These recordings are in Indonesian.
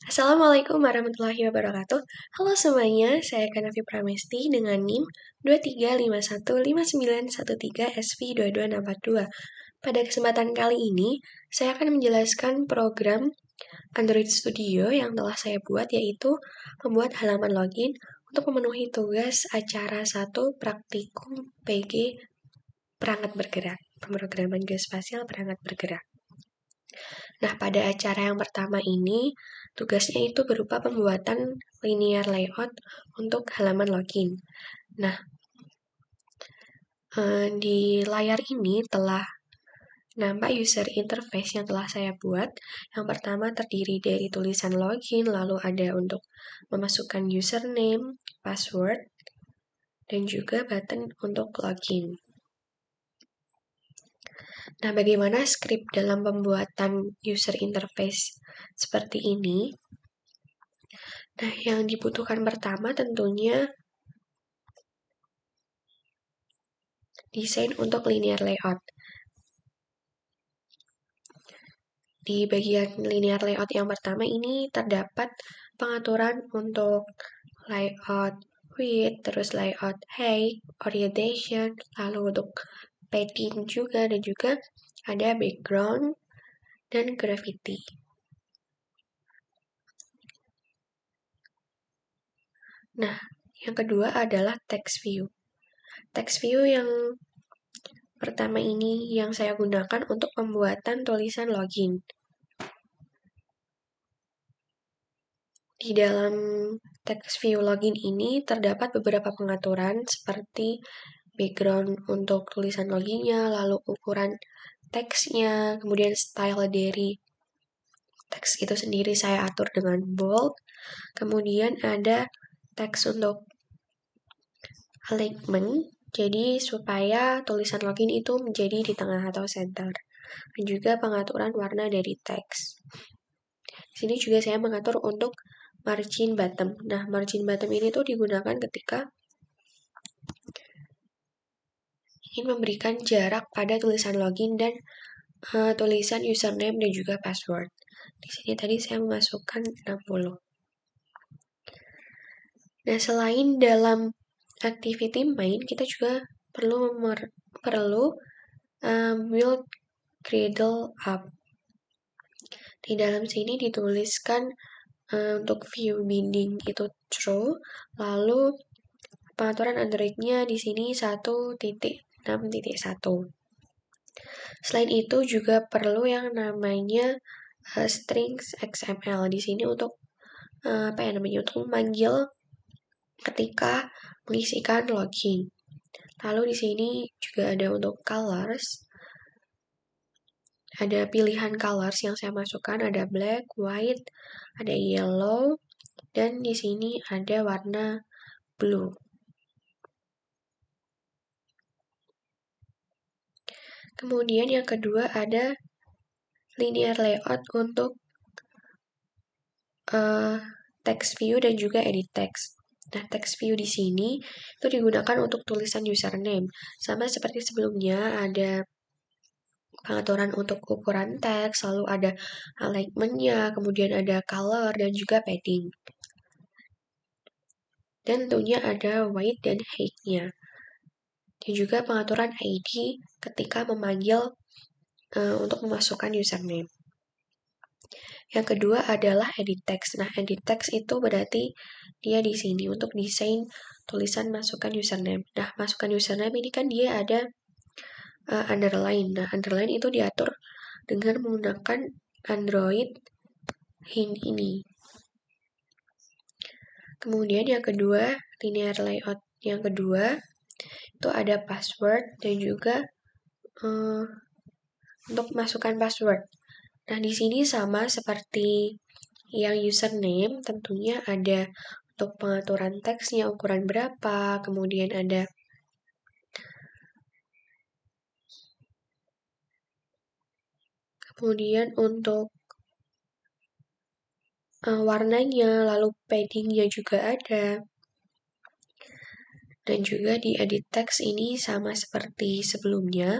Assalamualaikum warahmatullahi wabarakatuh. Halo semuanya, saya Kanavi Pramesti dengan NIM 23515913SV22642. Pada kesempatan kali ini, saya akan menjelaskan program Android Studio yang telah saya buat, yaitu membuat halaman login untuk memenuhi tugas acara 1 praktikum PG perangkat bergerak, pemrograman geospasial perangkat bergerak. Nah, pada acara yang pertama ini, tugasnya itu berupa pembuatan linear layout untuk halaman login. Nah, di layar ini telah nampak user interface yang telah saya buat. Yang pertama terdiri dari tulisan login, lalu ada untuk memasukkan username, password, dan juga button untuk login. Nah, bagaimana script dalam pembuatan user interface seperti ini? Nah, yang dibutuhkan pertama tentunya desain untuk linear layout. Di bagian linear layout yang pertama ini terdapat pengaturan untuk layout width, terus layout height, orientation, lalu untuk padding juga, dan juga ada background dan graffiti. Nah, yang kedua adalah text view. Text view yang pertama ini yang saya gunakan untuk pembuatan tulisan login. Di dalam text view login ini terdapat beberapa pengaturan seperti background untuk tulisan loginnya, lalu ukuran teksnya, kemudian style dari teks itu sendiri saya atur dengan bold, kemudian ada teks untuk alignment, jadi supaya tulisan login itu menjadi di tengah atau center, dan juga pengaturan warna dari teks. Di sini juga saya mengatur untuk margin bottom. Nah, margin bottom ini tuh digunakan ketika ingin memberikan jarak pada tulisan login dan tulisan username dan juga password. Di sini tadi saya memasukkan 60. Nah, selain dalam activity main, kita juga perlu build Gradle up. Di dalam sini dituliskan untuk view binding itu true, lalu pengaturan Android-nya di sini 1.6.1. Selain itu juga perlu yang namanya strings XML di sini untuk untuk memanggil ketika mengisikan login. Lalu di sini juga ada untuk colors. Ada pilihan colors yang saya masukkan, ada black, white, ada yellow, dan di sini ada warna blue. Kemudian yang kedua ada linear layout untuk text view dan juga edit text. Nah, text view di sini itu digunakan untuk tulisan username. Sama seperti sebelumnya, ada pengaturan untuk ukuran teks, lalu ada alignment-nya, kemudian ada color, dan juga padding. Dan tentunya ada weight dan height-nya. Dan juga pengaturan ID ketika memanggil untuk memasukkan username. Yang kedua adalah edit text. Nah, edit text itu berarti dia di sini untuk desain tulisan masukkan username. Nah, masukkan username ini kan dia ada underline. Nah, underline itu diatur dengan menggunakan Android hint ini. Kemudian yang kedua, linear layout yang kedua itu ada password dan juga untuk masukkan password. Nah, di sini sama seperti yang username, tentunya ada untuk pengaturan teksnya, ukuran berapa, kemudian ada untuk warnanya, lalu paddingnya juga ada. Dan juga di edit text ini sama seperti sebelumnya,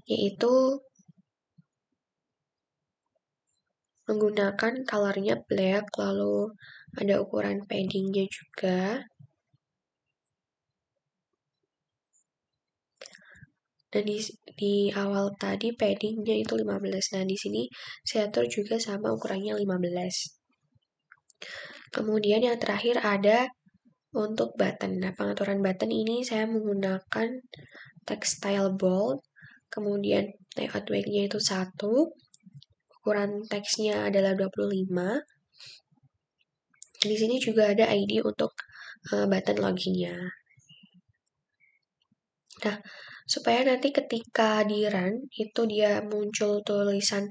yaitu menggunakan colornya black, lalu ada ukuran paddingnya juga. Dan di awal tadi paddingnya itu 15. Nah, di sini saya atur juga sama ukurannya 15. Kemudian yang terakhir ada untuk button. Nah, pengaturan button ini saya menggunakan textile bold, kemudian layout weight-nya itu 1, ukuran teksnya adalah 25. Di sini juga ada ID untuk button loginnya. Nah, supaya nanti ketika di run, itu dia muncul tulisan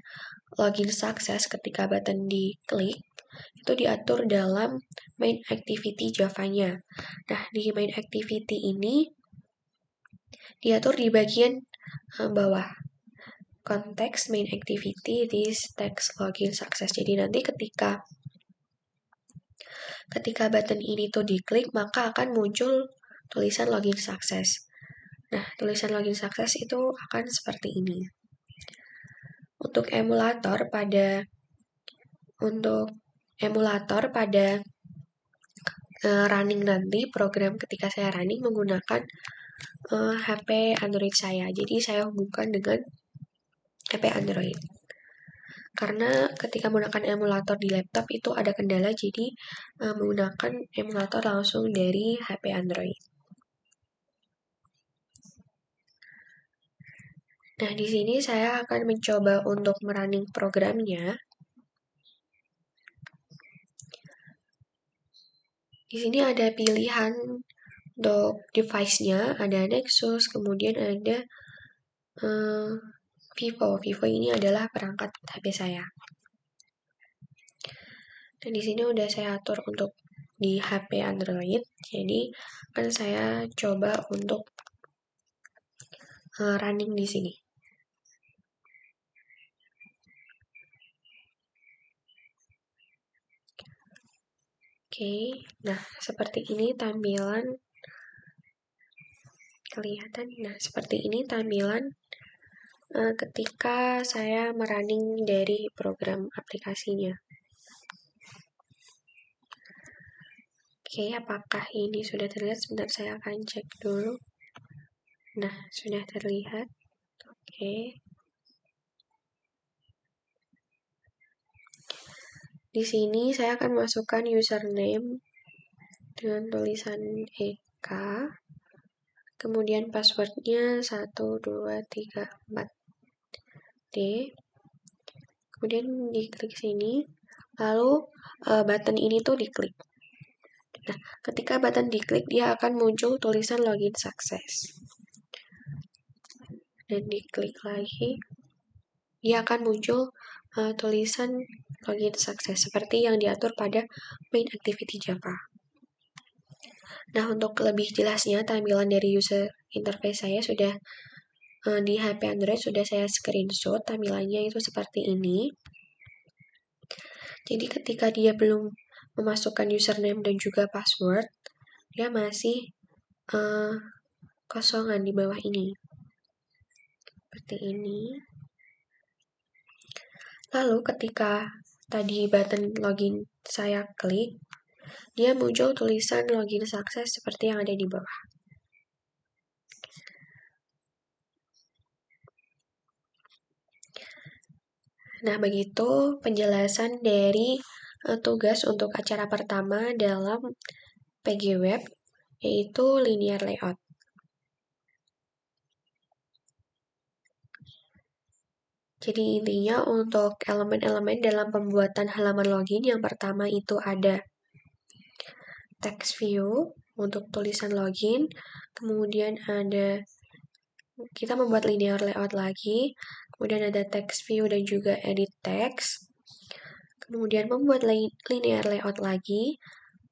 login sukses ketika button diklik, itu diatur dalam main activity Java-nya. Nah, di main activity ini diatur di bagian bawah. Konteks main activity this text login success. Jadi nanti ketika button ini tuh diklik, maka akan muncul tulisan login success. Nah, tulisan login success itu akan seperti ini. Untuk emulator pada running nanti, program ketika saya running menggunakan HP Android saya. Jadi saya hubungkan dengan HP Android. Karena ketika menggunakan emulator di laptop itu ada kendala, jadi menggunakan emulator langsung dari HP Android. Nah, di sini saya akan mencoba untuk merunning programnya. Di sini ada pilihan untuk device-nya, ada Nexus, kemudian ada Vivo. Vivo ini adalah perangkat HP saya. Dan di sini udah saya atur untuk di HP Android, jadi akan saya coba untuk running di sini. Oke, nah seperti ini tampilan kelihatan. Nah, seperti ini tampilan ketika saya merunning dari program aplikasinya. Oke, apakah ini sudah terlihat? Sebentar, saya akan cek dulu. Nah, sudah terlihat. Oke. Di sini saya akan masukkan username dengan tulisan EK. Kemudian passwordnya 1234D. Kemudian diklik sini. Lalu button ini tuh diklik. Nah, ketika button diklik, dia akan muncul tulisan login success. Dan diklik lagi, dia akan muncul tulisan login success seperti yang diatur pada main activity Java. Nah, untuk lebih jelasnya tampilan dari user interface saya sudah di HP Android sudah saya screenshot, tampilannya itu seperti ini. Jadi ketika dia belum memasukkan username dan juga password, dia masih kosongan di bawah ini. Seperti ini. Lalu ketika tadi button login saya klik, dia muncul tulisan login sukses seperti yang ada di bawah. Nah, begitu penjelasan dari tugas untuk acara pertama dalam PGWeb, yaitu linear layout. Jadi intinya untuk elemen-elemen dalam pembuatan halaman login, yang pertama itu ada text view untuk tulisan login, kemudian ada kita membuat linear layout lagi, kemudian ada text view dan juga edit text, kemudian membuat linear layout lagi.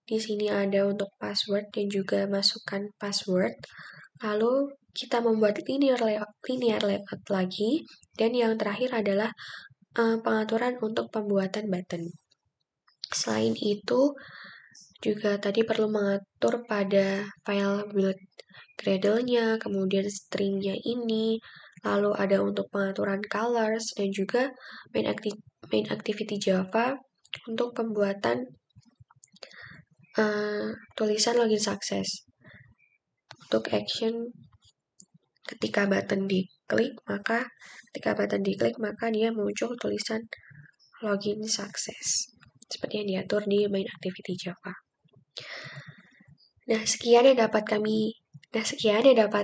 Di sini ada untuk password dan juga masukkan password. Lalu kita membuat linear layout lagi, dan yang terakhir adalah pengaturan untuk pembuatan button. Selain itu, juga tadi perlu mengatur pada file build Gradle-nya, kemudian string-nya ini, lalu ada untuk pengaturan colors, dan juga main activity Java untuk pembuatan tulisan login sukses. Untuk action, ketika button diklik, maka dia muncul tulisan login sukses. Seperti yang diatur di main activity Java. Nah, sekian yang dapat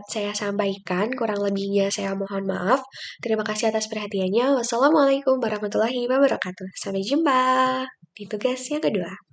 saya sampaikan. Kurang lebihnya saya mohon maaf. Terima kasih atas perhatiannya. Wassalamualaikum warahmatullahi wabarakatuh. Sampai jumpa di tugas yang kedua.